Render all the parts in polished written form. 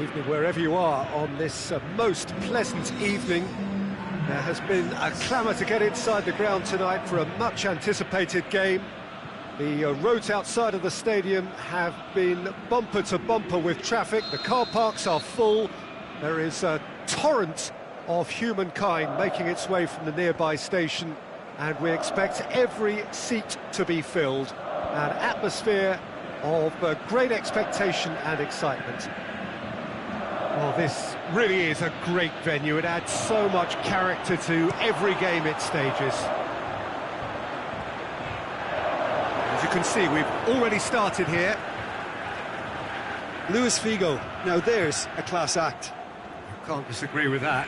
Evening, wherever you are on this most pleasant evening. There has been a clamour to get inside the ground tonight for a much-anticipated game. The roads outside of the stadium have been bumper to bumper with traffic. The car parks are full. There is a torrent of humankind making its way from the nearby station, and we expect every seat to be filled. An atmosphere of great expectation and excitement. Well, this really is a great venue. It adds so much character to every game it stages. As you can see, we've already started here. Luis Figo, now there's a class act. Can't disagree with that.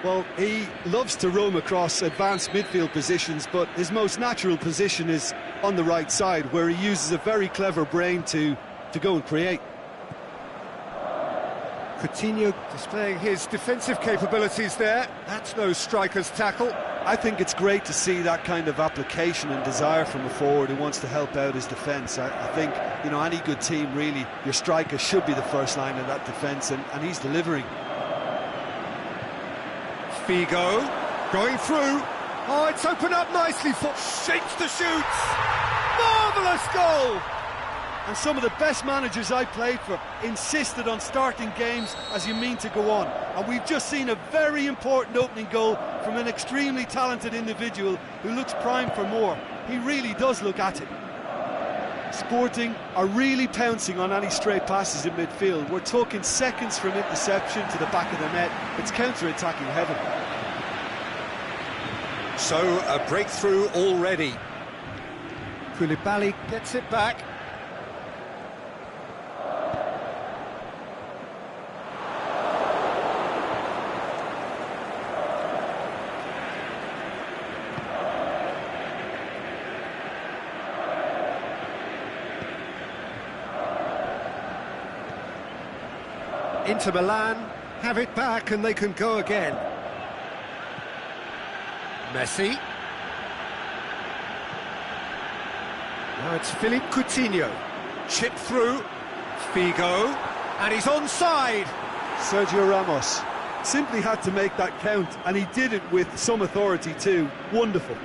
Well, he loves to roam across advanced midfield positions, but his most natural position is on the right side, where he uses a very clever brain to go and create. Coutinho displaying his defensive capabilities there. That's no striker's tackle. I think it's great to see that kind of application and desire from a forward who wants to help out his defence. I think, you know, any good team, really, your striker should be the first line of that defence, and he's delivering. Figo going through. Oh, it's opened up nicely for shapes to shoot. Marvellous goal! And some of the best managers I played for insisted on starting games as you mean to go on. And we've just seen a very important opening goal from an extremely talented individual who looks primed for more. He really does look at it. Sporting are really pouncing on any stray passes in midfield. We're talking seconds from interception to the back of the net. It's counter-attacking heaven. So, a breakthrough already. Koulibaly gets it back. Inter Milan have it back and they can go again. Messi. Now it's Philippe Coutinho. Chip through. Figo. And he's onside. Sergio Ramos simply had to make that count, and he did it with some authority too. Wonderful.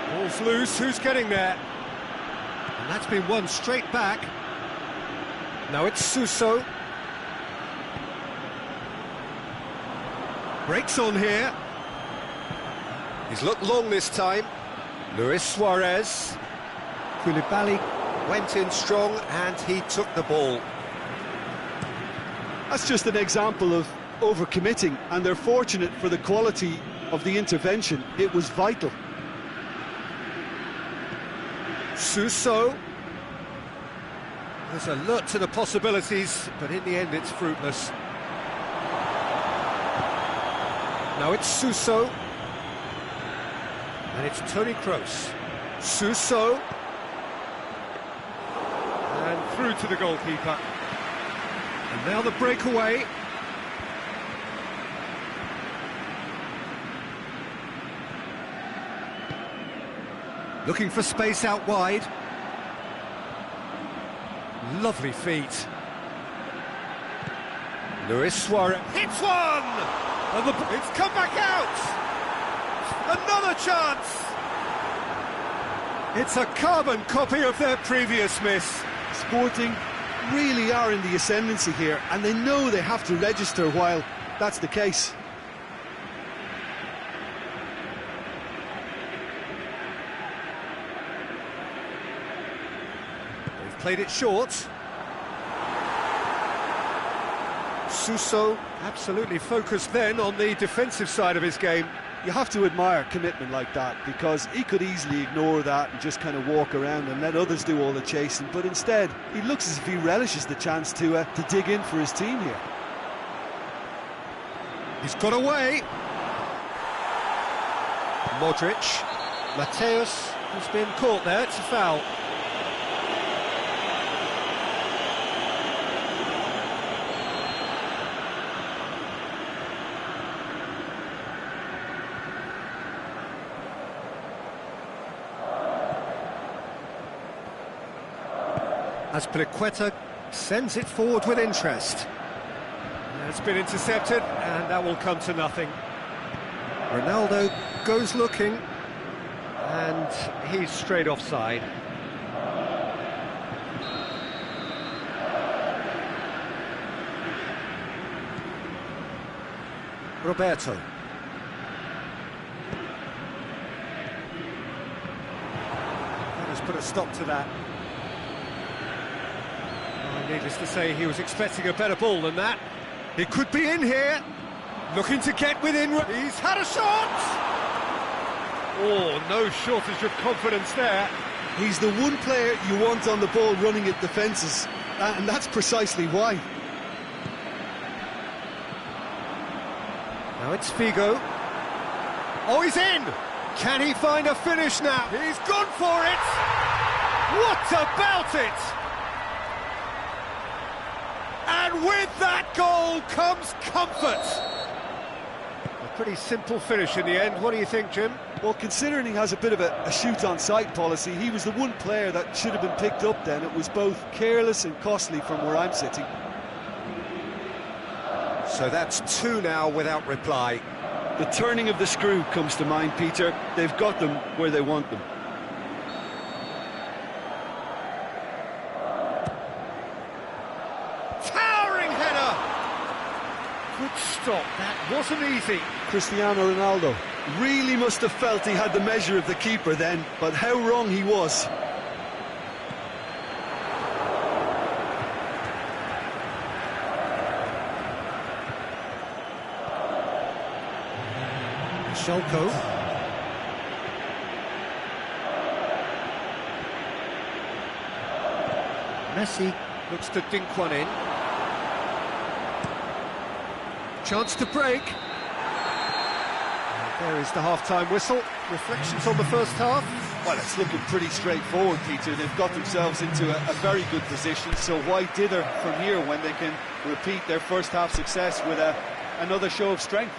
Ball's loose, who's getting there? And that's been won straight back. Now it's Suso. Breaks on here. He's looked long this time. Luis Suarez. Koulibaly went in strong and he took the ball. That's just an example of overcommitting, and they're fortunate for the quality of the intervention. It was vital. Suso. There's a lot to the possibilities, but in the end it's fruitless. Now it's Suso. And it's Toni Kroos. Suso. And through to the goalkeeper. And now the breakaway. Looking for space out wide. Lovely feet. Luis Suarez hits one! And it's come back out! Another chance! It's a carbon copy of their previous miss. Sporting really are in the ascendancy here, and they know they have to register while that's the case. They've played it short. Suso absolutely focused then on the defensive side of his game. You have to admire commitment like that, because he could easily ignore that and just kind of walk around and let others do all the chasing, but instead he looks as if he relishes the chance to dig in for his team here. He's got away. Modric. Mateus has been caught there, it's a foul. Azpilicueta sends it forward with interest. It's been intercepted, and that will come to nothing. Ronaldo goes looking, and he's straight offside. Roberto. Let's put a stop to that. Oh, needless to say, he was expecting a better ball than that. It could be in here, looking to get within. He's had a shot! Oh, no shortage of confidence there. He's the one player you want on the ball running at defences, and that's precisely why. Now it's Figo. Oh, he's in! Can he find a finish now? He's gone for it! What about it? And with that goal comes comfort. A pretty simple finish in the end. What do you think, Jim? Well, considering he has a bit of a shoot-on-sight policy, he was the one player that should have been picked up then. It was both careless and costly from where I'm sitting. So that's 2 now without reply. The turning of the screw comes to mind, Peter. They've got them where they want them. Towering header! Good stop, that wasn't easy. Cristiano Ronaldo really must have felt he had the measure of the keeper then, but how wrong he was. Schalko. Messi looks to dink one in. Chance to break. And there is the half-time whistle. Reflections on the first half? Well, it's looking pretty straightforward, Peter. They've got themselves into a very good position, so why dither from here when they can repeat their first half success with another show of strength?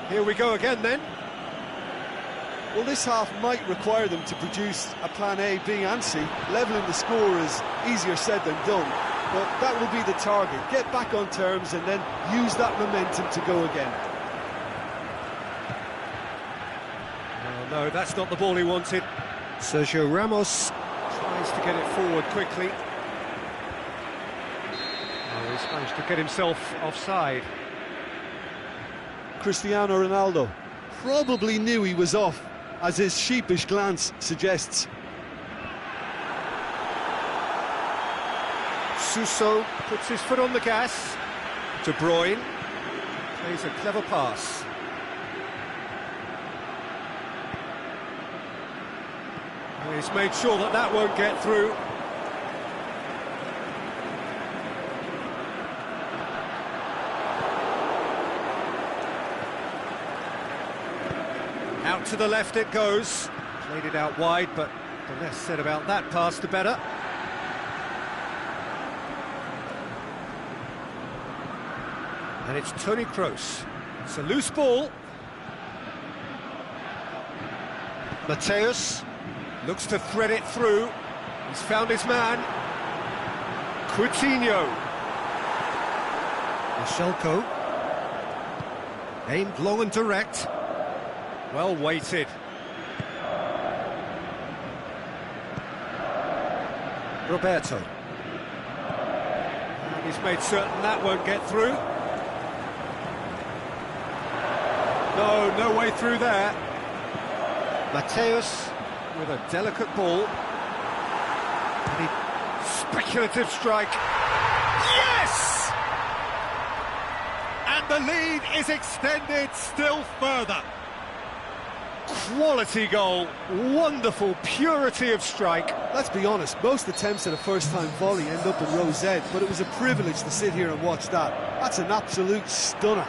Here we go again then. Well, this half might require them to produce a plan A, B and C. Levelling the score is easier said than done, but that will be the target. Get back on terms and then use that momentum to go again. No, that's not the ball he wanted. Sergio Ramos tries to get it forward quickly. Oh, he's managed to get himself offside. Cristiano Ronaldo probably knew he was off, as his sheepish glance suggests. Suso puts his foot on the gas. De Bruyne plays a clever pass. He's made sure that that won't get through. Out to the left it goes. Played it out wide, but the less said about that pass, the better. And it's Toni Kroos. It's a loose ball. Mateus looks to thread it through. He's found his man. Coutinho. Michelko. Aimed long and direct. Well weighted. Roberto. And he's made certain that won't get through. No way through there. Mateus with a delicate ball. And speculative strike. Yes! And the lead is extended still further. Quality goal, wonderful purity of strike. Let's be honest, most attempts at a first-time volley end up in row Z, but it was a privilege to sit here and watch that. That's an absolute stunner.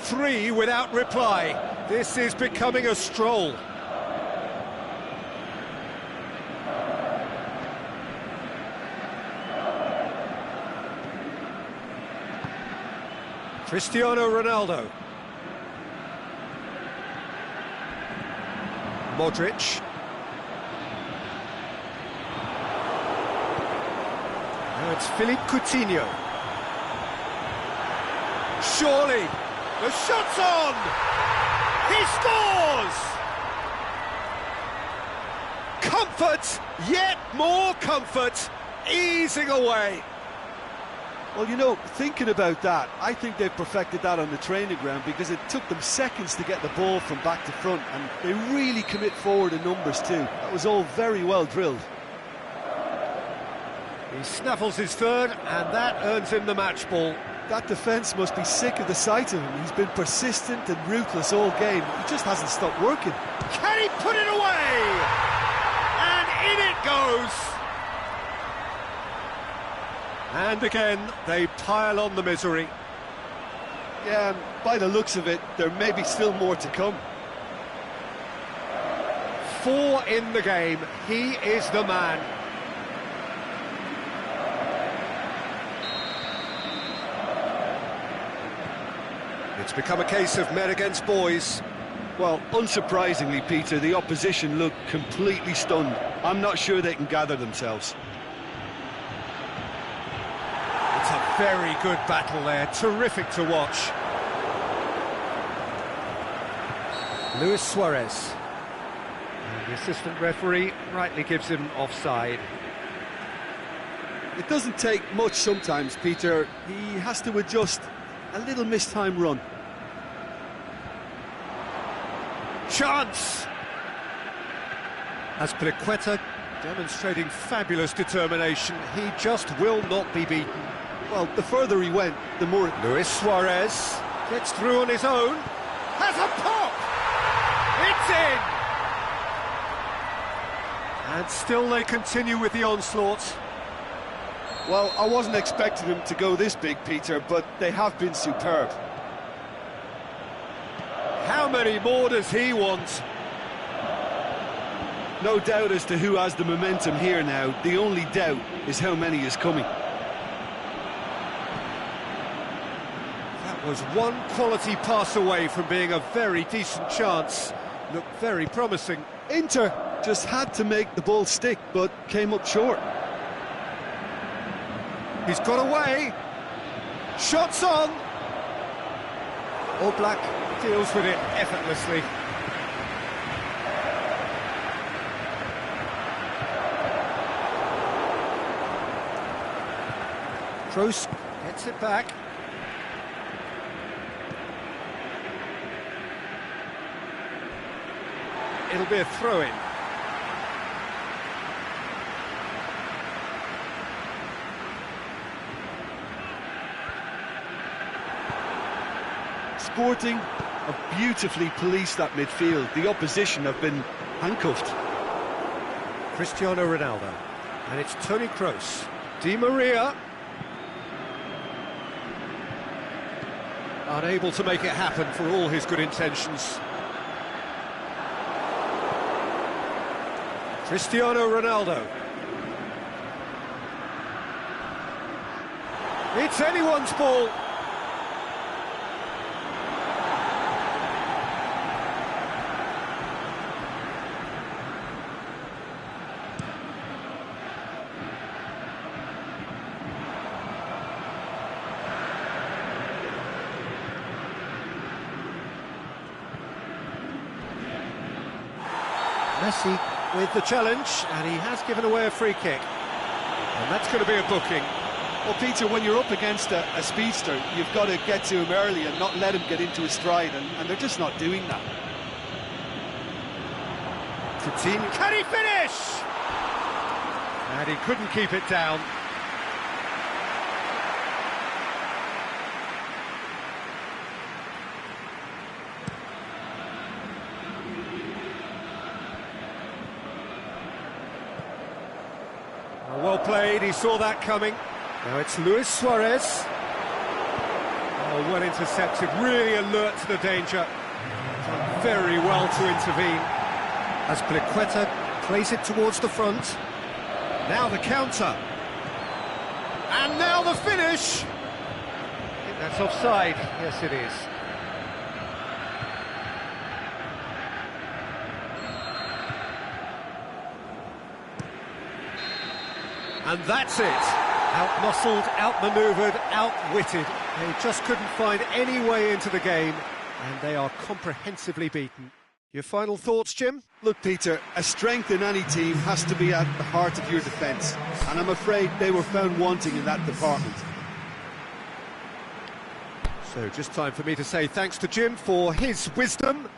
3 without reply. This is becoming a stroll. Cristiano Ronaldo. Modric. Now it's Philippe Coutinho. Surely, the shot's on! He scores! Comfort, yet more comfort, easing away. Well, you know, thinking about that, I think they've perfected that on the training ground because it took them seconds to get the ball from back to front, and they really commit forward in numbers too. That was all very well drilled. He snaffles his third, and that earns him the match ball. That defence must be sick of the sight of him. He's been persistent and ruthless all game. He just hasn't stopped working. Can he put it away? And in it goes! And again, they pile on the misery. Yeah, and by the looks of it, there may be still more to come. 4 in the game. He is the man. It's become a case of men against boys. Well, unsurprisingly, Peter, the opposition look completely stunned. I'm not sure they can gather themselves. It's a very good battle there, terrific to watch. Luis Suarez. And the assistant referee rightly gives him offside. It doesn't take much sometimes, Peter. He has to adjust. A little mistime run. Chance! Azpilicueta demonstrating fabulous determination. He just will not be beaten. Well, the further he went, the more... Luis Suarez gets through on his own. Has a pop! It's in! And still they continue with the onslaught. Well, I wasn't expecting them to go this big, Peter, but they have been superb. How many more does he want? No doubt as to who has the momentum here now. The only doubt is how many is coming. That was one quality pass away from being a very decent chance. Looked very promising. Inter just had to make the ball stick, but came up short. He's got away. Shots on. All Black deals with it effortlessly. Kroos gets it back. It'll be a throw-in. Sporting have beautifully policed that midfield. The opposition have been handcuffed. Cristiano Ronaldo. And it's Toni Kroos. Di Maria. Unable to make it happen for all his good intentions. Cristiano Ronaldo. It's anyone's ball. Messi with the challenge, and he has given away a free kick. And that's going to be a booking. Well, Peter, when you're up against a speedster, you've got to get to him early and not let him get into his stride, and they're just not doing that. Coutinho, can he finish? And he couldn't keep it down. Well played, he saw that coming. Now it's Luis Suarez. Oh, well intercepted, really alert to the danger. Done very well to intervene. As Pliqueta plays it towards the front. Now the counter. And now the finish! I think that's offside. Yes, it is. And that's it. Out-muscled, out-manoeuvred, out-witted. They just couldn't find any way into the game, and they are comprehensively beaten. Your final thoughts, Jim? Look, Peter, a strength in any team has to be at the heart of your defence, and I'm afraid they were found wanting in that department. So just time for me to say thanks to Jim for his wisdom.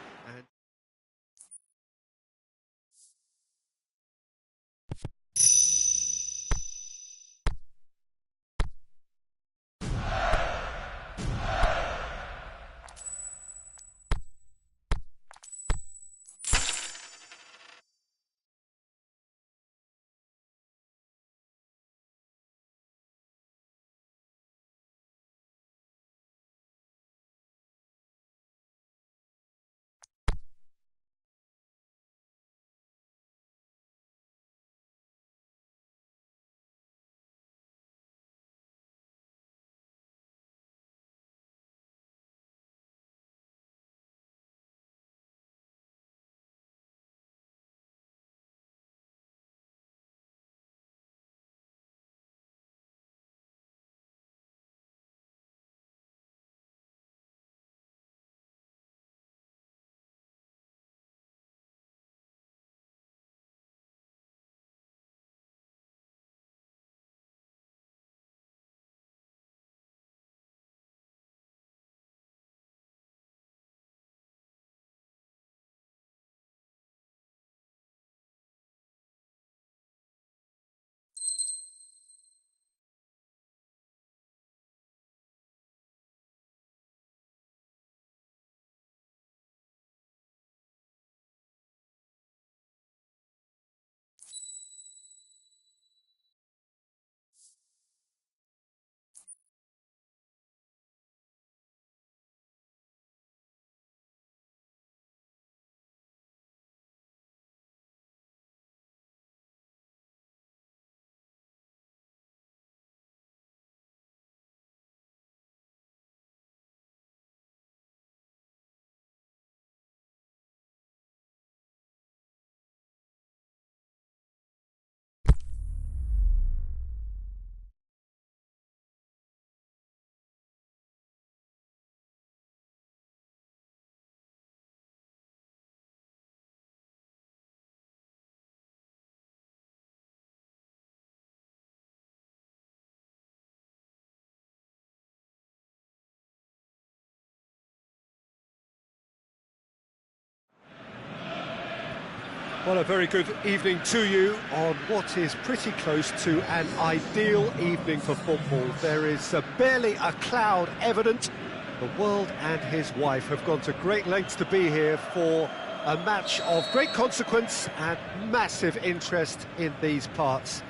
Well, a very good evening to you on what is pretty close to an ideal evening for football. There is barely a cloud evident. The world and his wife have gone to great lengths to be here for a match of great consequence and massive interest in these parts.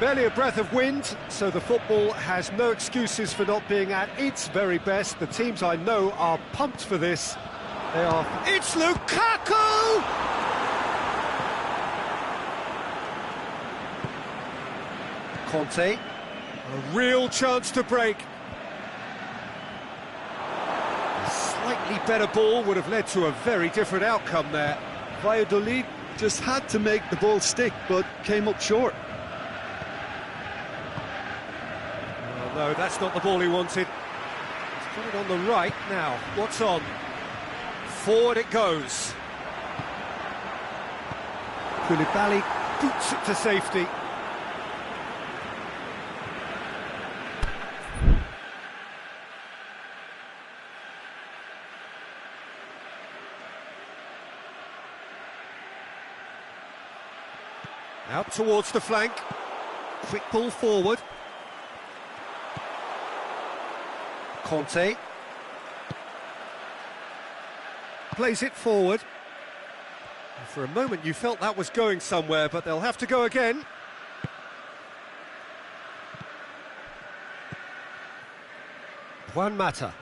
Barely a breath of wind, so the football has no excuses for not being at its very best. The teams I know are pumped for this. They are... It's Lukaku! Conte. A real chance to break. A slightly better ball would have led to a very different outcome there. Valladolid just had to make the ball stick, but came up short. Oh, no, that's not the ball he wanted. He's got it on the right now. What's on? Forward it goes. Koulibaly boots it to safety. Out towards the flank. Quick ball forward. Conte. Plays it forward. For a moment you felt that was going somewhere, but they'll have to go again. Juan Mata.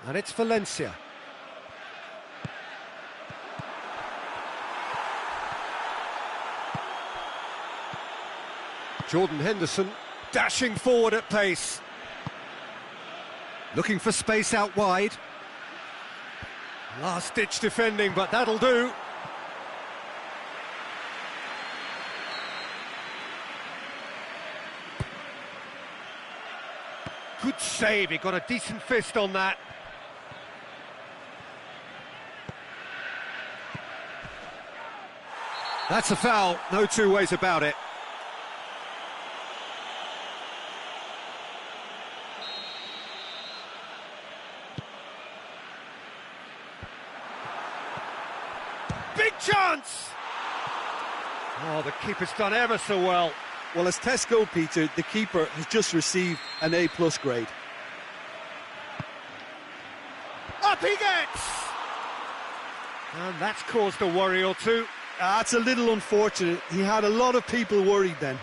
And it's Valencia. Jordan Henderson dashing forward at pace. Looking for space out wide. Last-ditch defending, but that'll do. Good save, he got a decent fist on that. That's a foul, no two ways about it. Big chance! Oh, the keeper's done ever so well. Well, as tests go, Peter, the keeper has just received an A+ grade. Up he gets! And that's caused a worry or two. That's a little unfortunate. He had a lot of people worried then.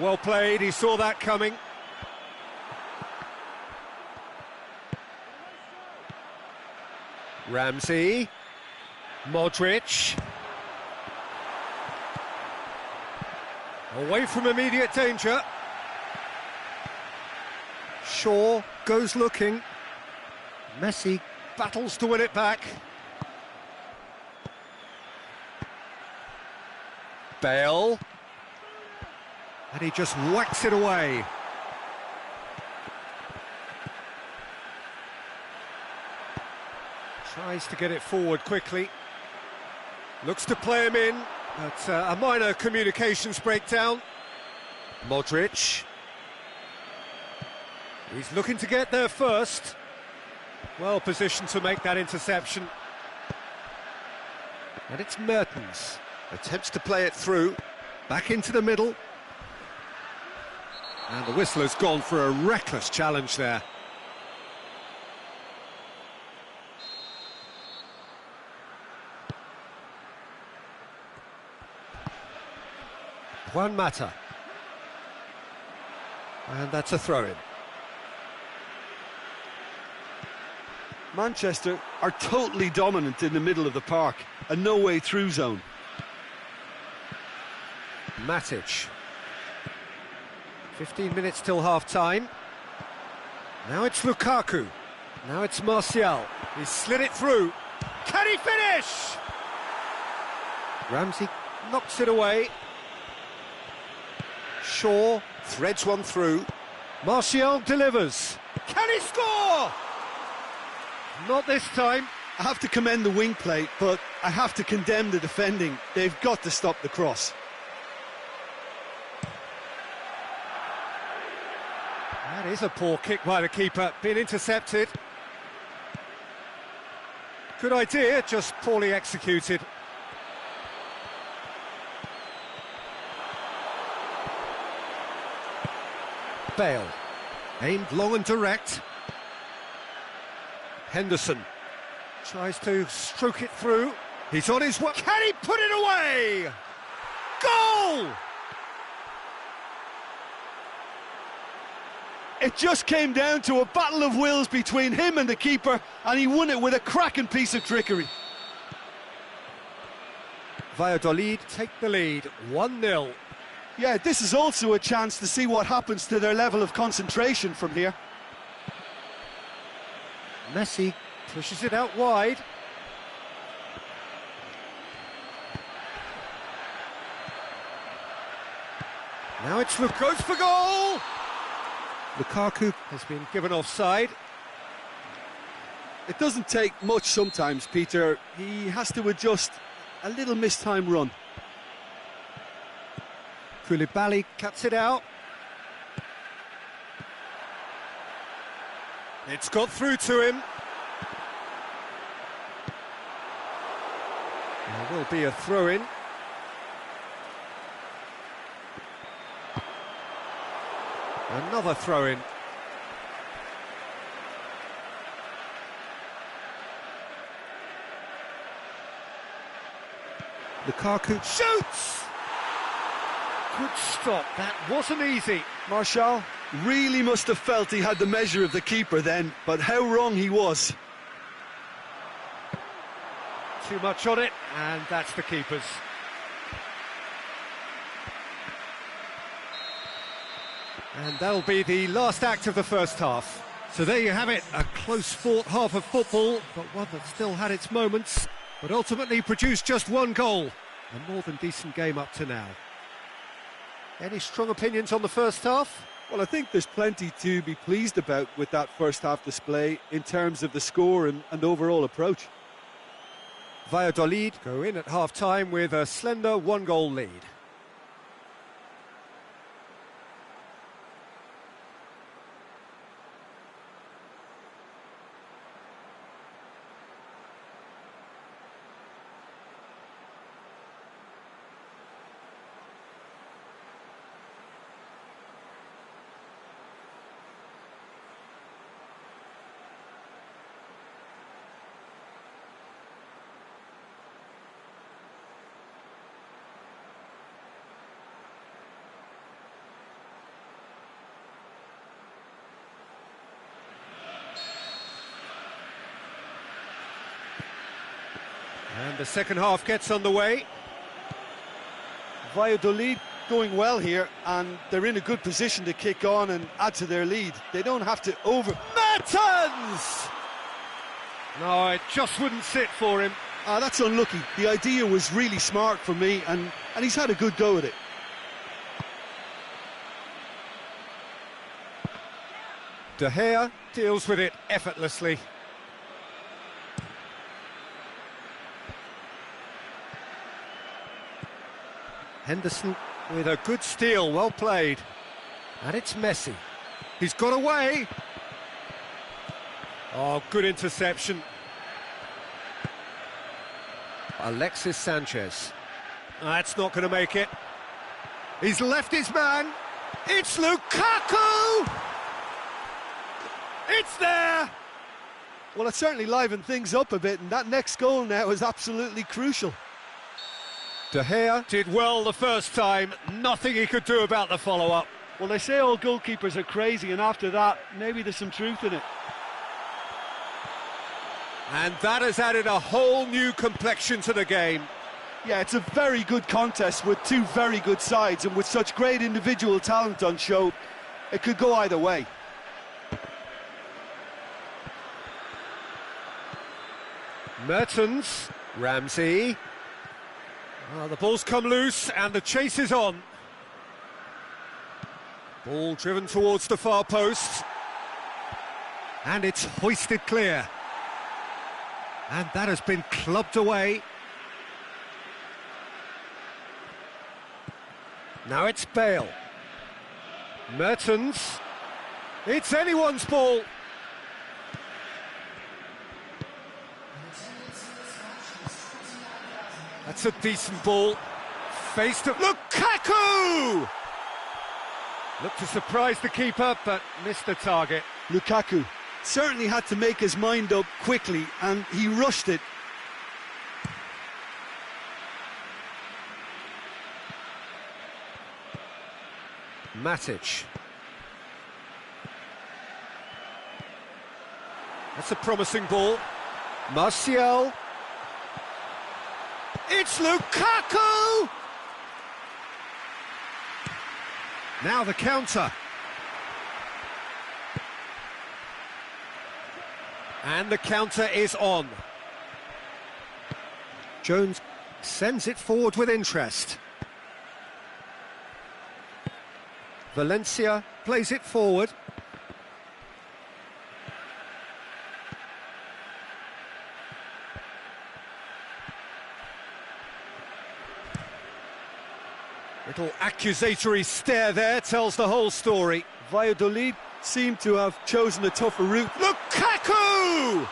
Well played, he saw that coming. Ramsey. Modric. Away from immediate danger. Shaw goes looking. Messi battles to win it back. Bale. And he just whacks it away. Tries to get it forward quickly. Looks to play him in, but a minor communications breakdown. Modric. He's looking to get there first. Well positioned to make that interception. And it's Mertens. Attempts to play it through. Back into the middle. And the whistle has gone for a reckless challenge there. Juan Mata. And that's a throw-in. Manchester are totally dominant in the middle of the park, a no-way through zone. Matic. 15 minutes till half-time. Now it's Lukaku. Now it's Martial. He's slid it through. Can he finish? Ramsey knocks it away. Shaw threads one through. Martial delivers. Can he score? Not this time. I have to commend the wing play, but I have to condemn the defending. They've got to stop the cross. That is a poor kick by the keeper, been intercepted. Good idea, just poorly executed. Bale, aimed long and direct. Henderson tries to stroke it through. He's on his way. Can he put it away? Goal! It just came down to a battle of wills between him and the keeper, and he won it with a cracking piece of trickery. Valladolid take the lead, 1-0. Yeah, this is also a chance to see what happens to their level of concentration from here. Messi pushes it out wide. Now it's goes for goal! Lukaku has been given offside. It doesn't take much sometimes, Peter. He has to adjust a little mistimed run. Koulibaly cuts it out. It's got through to him. There will be a throw-in. Another throw-in. Lukaku shoots! Good stop, that wasn't easy. Martial really must have felt he had the measure of the keeper then, but how wrong he was. Too much on it, and that's the keeper's. And that'll be the last act of the first half. So there you have it, a close-fought half of football, but one that still had its moments, but ultimately produced just one goal. A more than decent game up to now. Any strong opinions on the first half? Well, I think there's plenty to be pleased about with that first half display in terms of the score and overall approach. Valladolid go in at half-time with a slender one-goal lead. And the second half gets underway. Valladolid going well here, and they're in a good position to kick on and add to their lead. They don't have to Mertens! No, it just wouldn't sit for him. That's unlucky. The idea was really smart for me, and he's had a good go at it. De Gea deals with it effortlessly. Henderson with a good steal, well played. And it's Messi. He's got away. Oh, good interception. Alexis Sanchez. That's not going to make it. He's left his man. It's Lukaku! It's there! Well, it certainly livened things up a bit, and that next goal now is absolutely crucial. De Gea did well the first time, nothing he could do about the follow-up. Well, they say all goalkeepers are crazy, and after that, maybe there's some truth in it. And that has added a whole new complexion to the game. Yeah, it's a very good contest with two very good sides, and with such great individual talent on show, it could go either way. Mertens, Ramsey. Well, the ball's come loose and the chase is on. Ball driven towards the far post. And it's hoisted clear. And that has been clubbed away. Now it's Bale. Mertens. It's anyone's ball. That's a decent ball. Face to Lukaku! Looked to surprise the keeper, but missed the target. Lukaku certainly had to make his mind up quickly, and he rushed it. Matic. That's a promising ball. Martial. It's Lukaku! Now the counter. And the counter is on. Jones sends it forward with interest. Valencia plays it forward. Little accusatory stare there tells the whole story. Valladolid seem to have chosen a tougher route. Lukaku!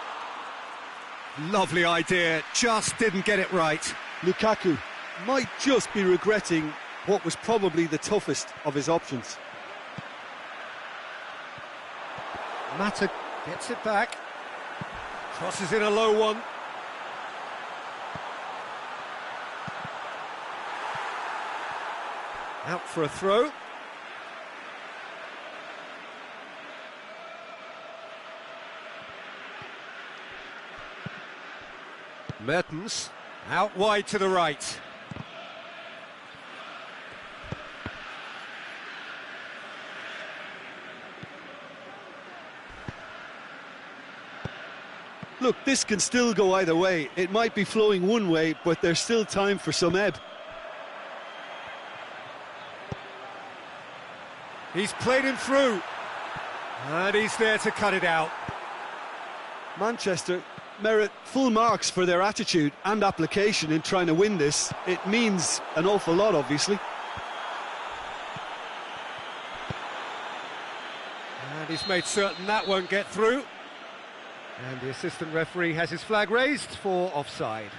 Lovely idea, just didn't get it right. Lukaku might just be regretting what was probably the toughest of his options. Mata gets it back. Crosses in a low one. Out for a throw. Mertens out wide to the right. Look, this can still go either way. It might be flowing one way, but there's still time for some ebb. He's played him through. And he's there to cut it out. Manchester merit full marks for their attitude and application in trying to win this. It means an awful lot, obviously. And he's made certain that won't get through. And the assistant referee has his flag raised for offside.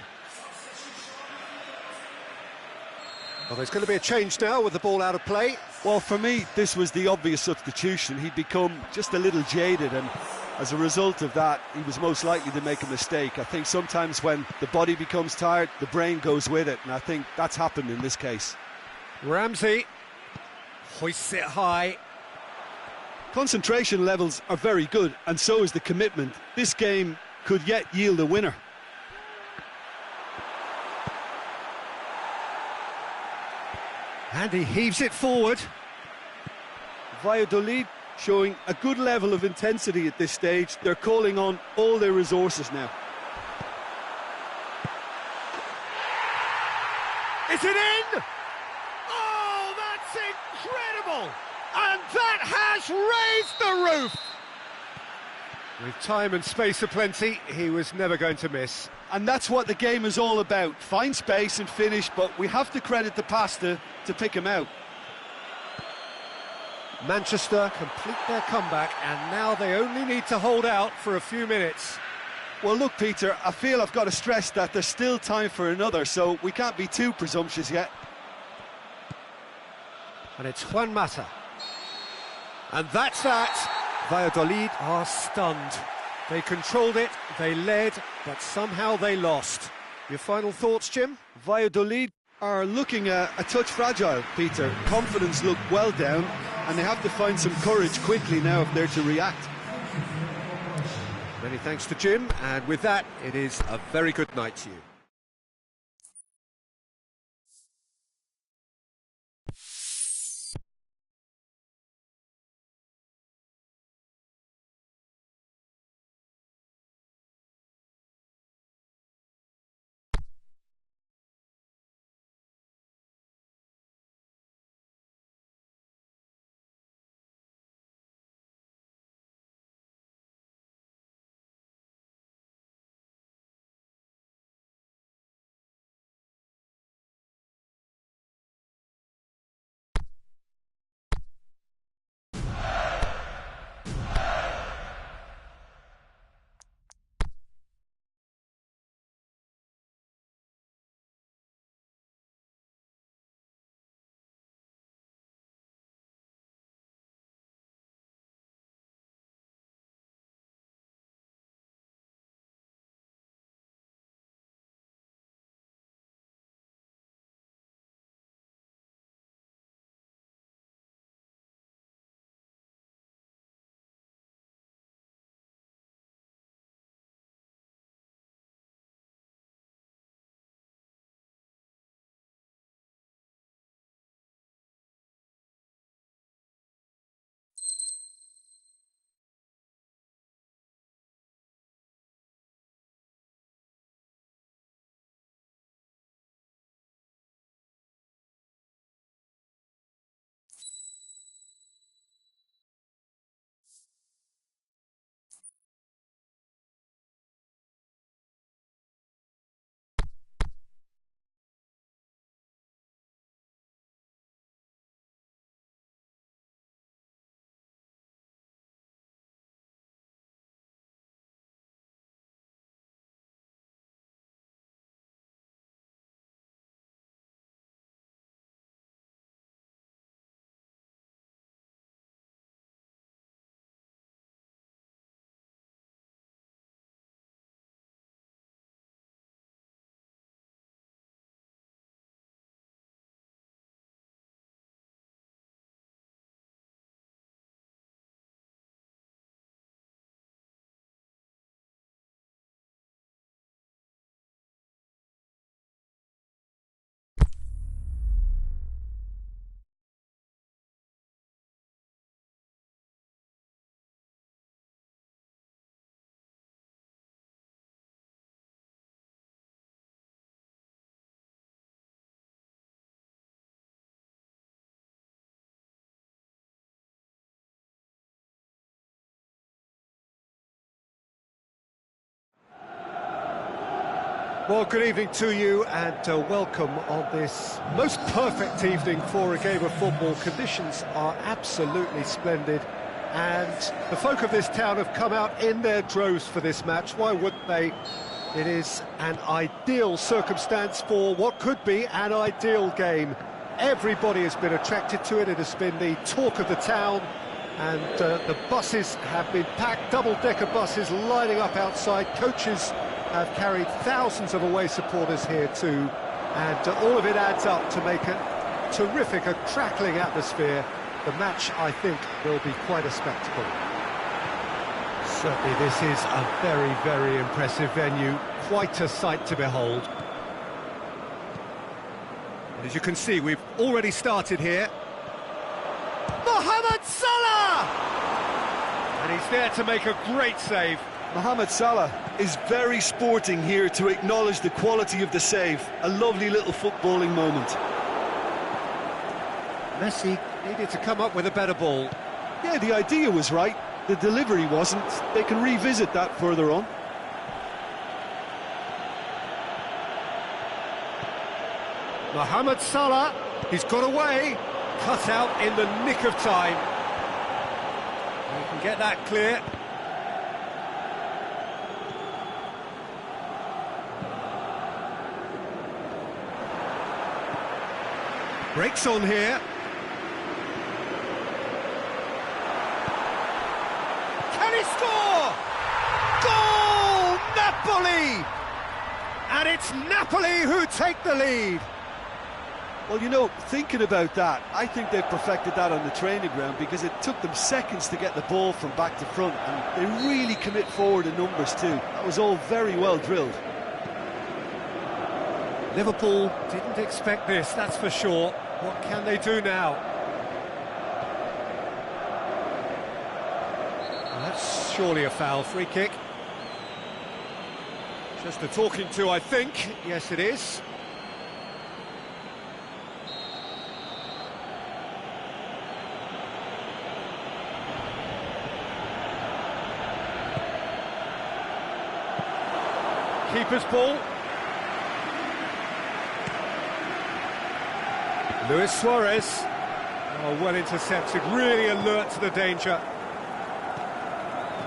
Well, there's going to be a change now with the ball out of play. Well, for me, this was the obvious substitution. He'd become just a little jaded, and as a result of that, he was most likely to make a mistake. I think sometimes when the body becomes tired, the brain goes with it, and I think that's happened in this case. Ramsey hoists it high. Concentration levels are very good, and so is the commitment. This game could yet yield a winner. And he heaves it forward. Valladolid showing a good level of intensity at this stage. They're calling on all their resources now. Is it in? Oh, that's incredible! And that has raised the roof! With time and space aplenty, he was never going to miss. And that's what the game is all about. Find space and finish, but we have to credit the pasta to pick him out. Manchester complete their comeback, and now they only need to hold out for a few minutes. Well, look, Peter, I feel I've got to stress that there's still time for another, so we can't be too presumptuous yet. And it's Juan Mata. And that's that. Valladolid are stunned. They controlled it, they led, but somehow they lost. Your final thoughts, Jim? Valladolid are looking a touch fragile, Peter. Confidence looked well down, and they have to find some courage quickly now if they're to react. Many thanks to Jim, and with that, it is a very good night to you. Well, good evening to you and welcome on this most perfect evening for a game of football. Conditions are absolutely splendid and the folk of this town have come out in their droves for this match. Why wouldn't they? It is an ideal circumstance for what could be an ideal game. Everybody has been attracted to it. It has been the talk of the town, and the buses have been packed, double-decker buses lining up outside. Coaches have carried thousands of away supporters here too, and all of it adds up to make a terrific, a crackling atmosphere. The match, I think, will be quite a spectacle. Certainly this is a very, very impressive venue, quite a sight to behold. And as you can see, we've already started here. Mohamed Salah! And he's there to make a great save. Mohamed Salah is very sporting here to acknowledge the quality of the save. A lovely little footballing moment. Messi needed to come up with a better ball. Yeah, the idea was right. The delivery wasn't. They can revisit that further on. Mohamed Salah, he's got away, cut out in the nick of time. You can get that clear. Breaks on here. Can he score? Goal! Napoli! And it's Napoli who take the lead. Well, you know, thinking about that, I think they've perfected that on the training ground because it took them seconds to get the ball from back to front, and they really commit forward in numbers too. That was all very well drilled. Liverpool didn't expect this, that's for sure. What can they do now? Well, that's surely a foul. Free kick. Just a talking to, I think. Yes, it is. Keeper's ball. Luis Suarez. Oh, well intercepted, really alert to the danger.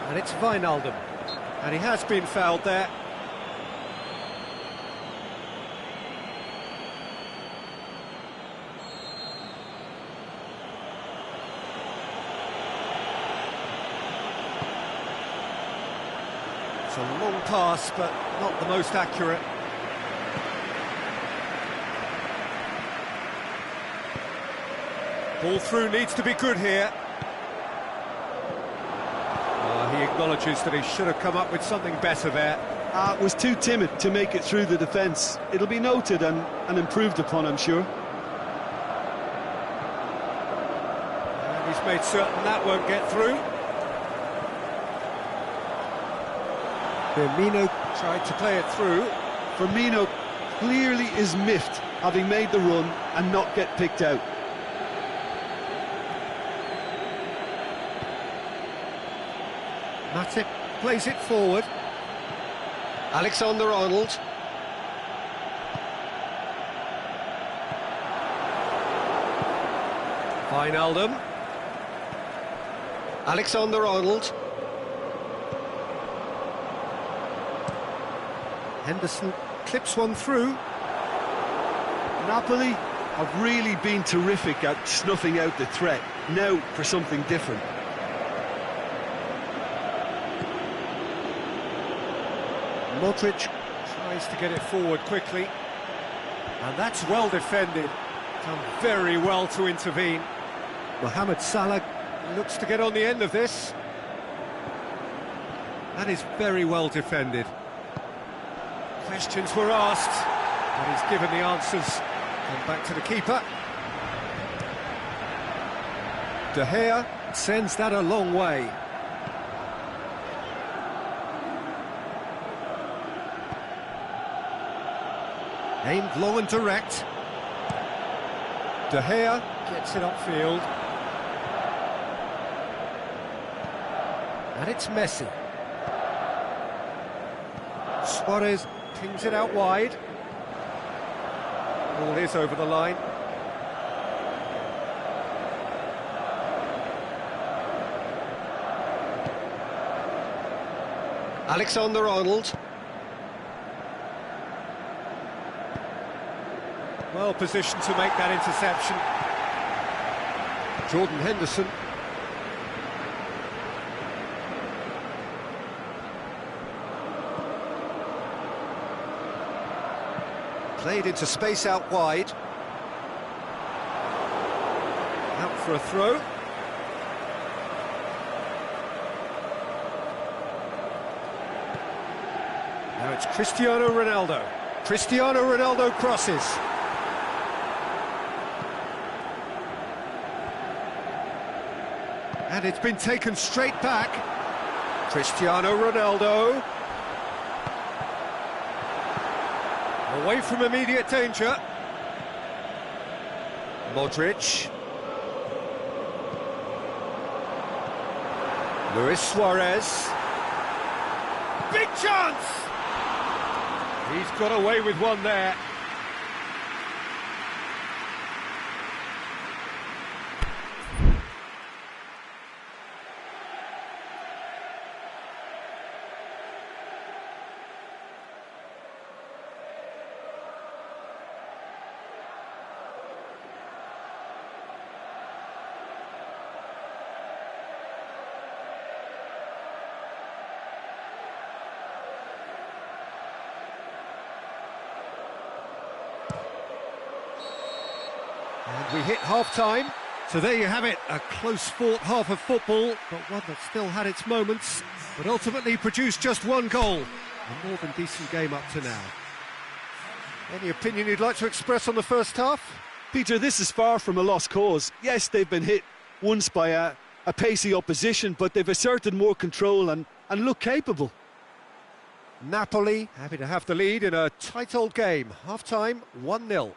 And it's Wijnaldum. And he has been fouled there. It's a long pass, but not the most accurate. Ball through needs to be good here. He acknowledges that he should have come up with something better there. Was too timid to make it through the defence. It'll be noted and improved upon, I'm sure. And he's made certain that won't get through. Firmino tried to play it through. Firmino clearly is miffed, having made the run and not get picked out. Matip plays it forward. Alexander-Arnold. Wijnaldum. Alexander-Arnold. Henderson clips one through. Napoli have really been terrific at snuffing out the threat. Now for something different. Modric tries to get it forward quickly. And that's well defended. Done very well to intervene. Mohamed Salah looks to get on the end of this. That is very well defended. Questions were asked, but he's given the answers. Come back to the keeper. De Gea sends that a long way. Aimed long and direct. De Gea gets it upfield. And it's Messi. Suarez Pings it out wide. Ball is over the line. Alexander-Arnold. Well positioned to make that interception. Jordan Henderson. Played into space out wide. Out for a throw. Now it's Cristiano Ronaldo. Cristiano Ronaldo crosses. And it's been taken straight back. Cristiano Ronaldo. Away from immediate danger. Modric. Luis Suarez. Big chance! He's got away with one there. And we hit half-time. So there you have it, a close-fought half of football, but one that still had its moments, but ultimately produced just one goal. A more than decent game up to now. Any opinion you'd like to express on the first half? Peter, this is far from a lost cause. Yes, they've been hit once by a pacey opposition, but they've asserted more control and look capable. Napoli happy to have the lead in a tight old game. Half-time, 1-0.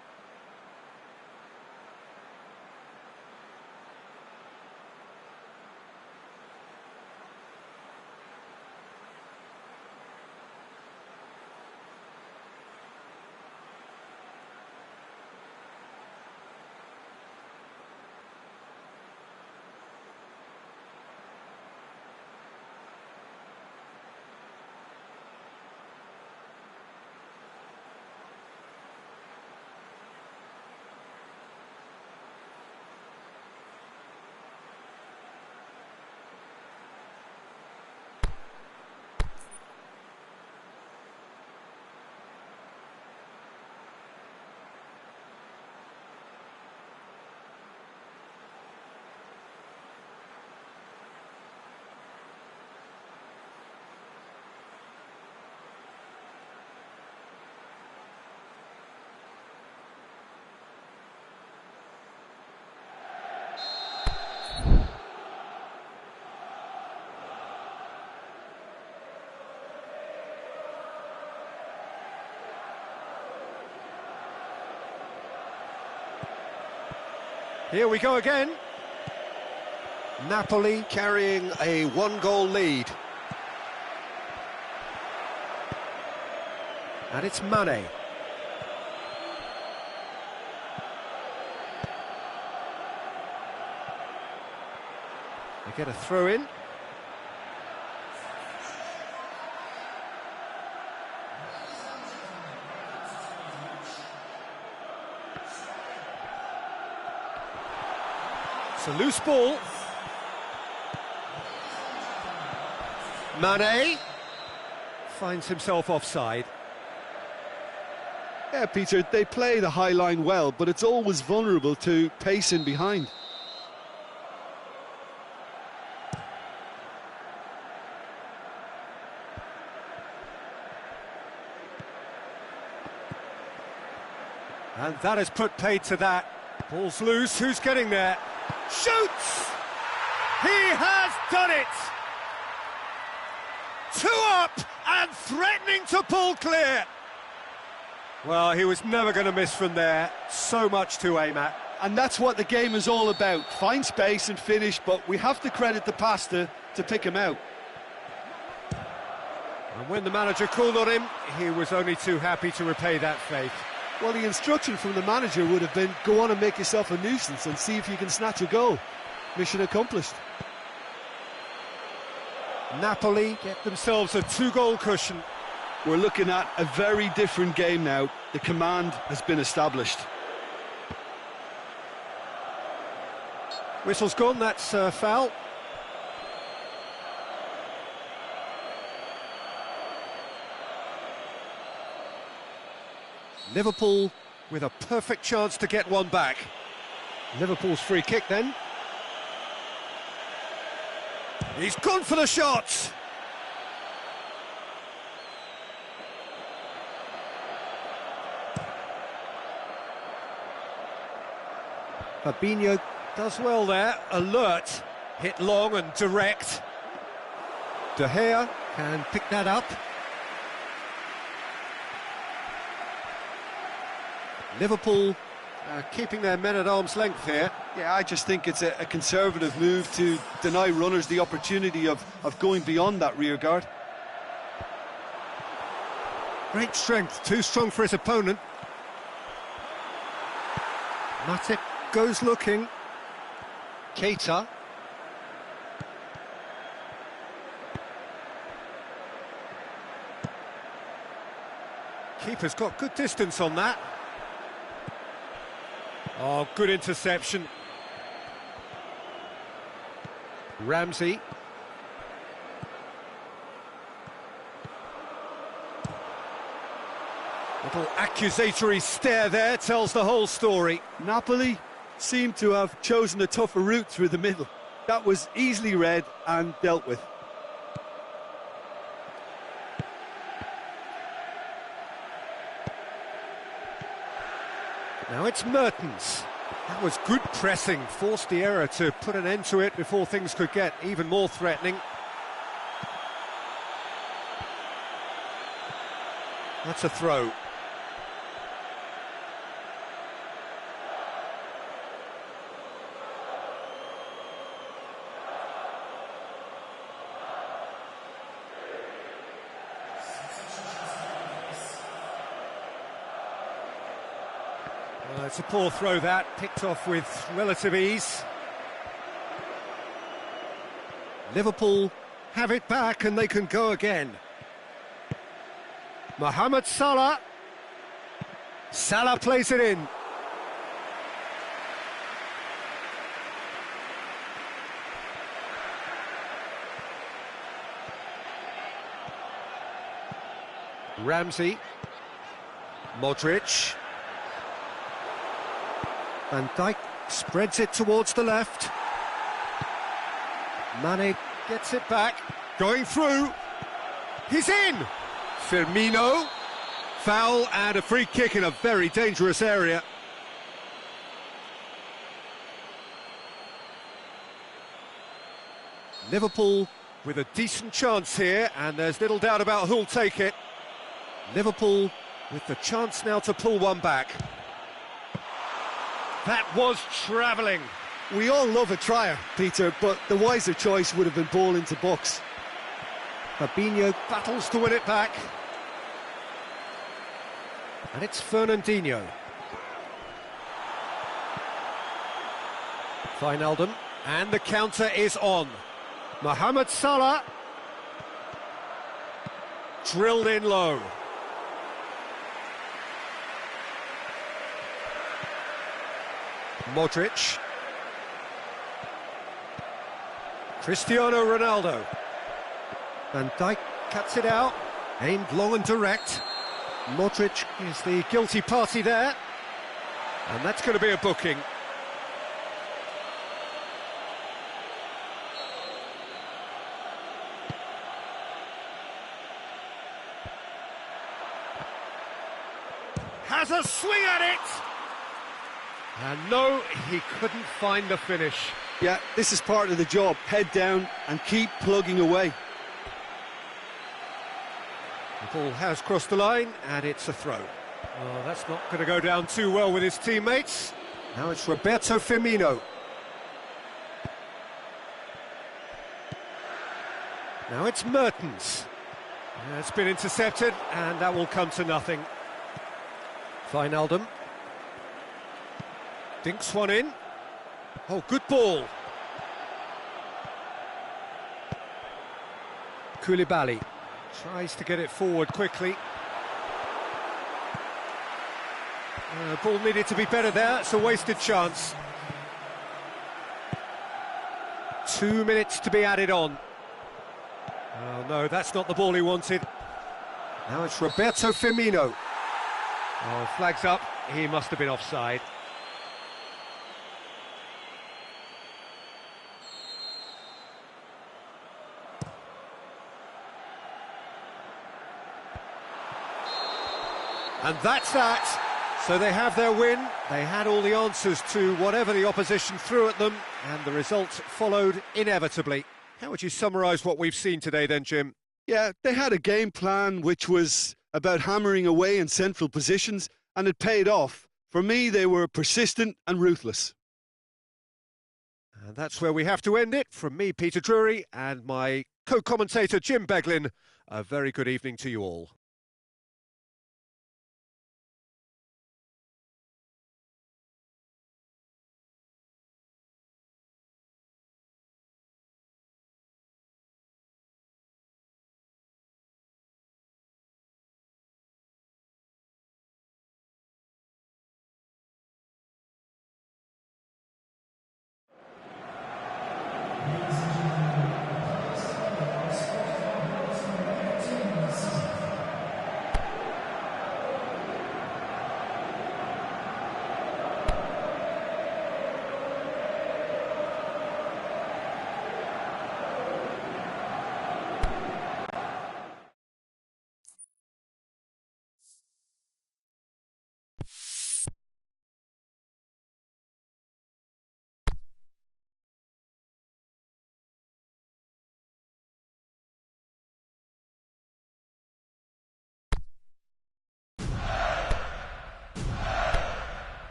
Here we go again. Napoli carrying a one-goal lead. And it's Mane. They get a throw in. It's a loose ball. Mane finds himself offside. Yeah, Peter, they play the high line well, but it's always vulnerable to pace in behind. And that has put paid to that. Ball's loose, who's getting there? Shoots! He has done it! 2 up and threatening to pull clear. Well, he was never going to miss from there. So much to aim at. And that's what the game is all about. Find space and finish, but we have to credit the passer to pick him out. And when the manager called on him, he was only too happy to repay that faith. Well, the instruction from the manager would have been, go on and make yourself a nuisance and see if you can snatch a goal. Mission accomplished. Napoli get themselves a 2-goal cushion. We're looking at a very different game now. The command has been established. Whistle's gone, that's foul. Liverpool with a perfect chance to get one back. Liverpool's free kick then. He's gone for the shot! Fabinho does well there, alert, hit long and direct. De Gea can pick that up. Liverpool keeping their men at arm's length here. Yeah, I just think it's a conservative move to deny runners the opportunity of going beyond that rear guard. Great strength, too strong for his opponent. Matip goes looking. Keita. Keeper's got good distance on that. Oh, good interception. Ramsey. Little accusatory stare there tells the whole story. Napoli seemed to have chosen a tougher route through the middle. That was easily read and dealt with. Now it's Mertens. That was good pressing, forced the error to put an end to it before things could get even more threatening. That's a throw. It's a poor throw that, picked off with relative ease. Liverpool have it back and they can go again. Mohamed Salah. Salah plays it in. Ramsey. Modric. Van Dijk spreads it towards the left. Mane gets it back, going through. He's in! Firmino. Foul and a free kick in a very dangerous area. Liverpool with a decent chance here, and there's little doubt about who'll take it. Liverpool with the chance now to pull one back. That was travelling. We all love a trier, Peter, but the wiser choice would have been ball into box. Fabinho battles to win it back. And it's Fernandinho. Wijnaldum, and the counter is on. Mohamed Salah. Drilled in low. Modric. Cristiano Ronaldo. Van Dijk cuts it out, aimed long and direct. Modric is the guilty party there, and that's going to be a booking. Has a swing at it! And no, he couldn't find the finish. Yeah, this is part of the job. Head down and keep plugging away. The ball has crossed the line, and it's a throw. Oh, that's not going to go down too well with his teammates. Now it's Roberto Firmino. Now it's Mertens. It's been intercepted, and that will come to nothing. Wijnaldum. Dinks one in. Oh, good ball. Koulibaly tries to get it forward quickly. Ball needed to be better there. It's a wasted chance. 2 minutes to be added on. Oh no, that's not the ball he wanted. Now it's Roberto Firmino. Oh, flags up. He must have been offside. And that's that. So they have their win. They had all the answers to whatever the opposition threw at them, and the result followed inevitably. How would you summarise what we've seen today then, Jim? Yeah, they had a game plan which was about hammering away in central positions, and it paid off. For me, they were persistent and ruthless. And that's where we have to end it. From me, Peter Drury, and my co-commentator, Jim Beglin, a very good evening to you all.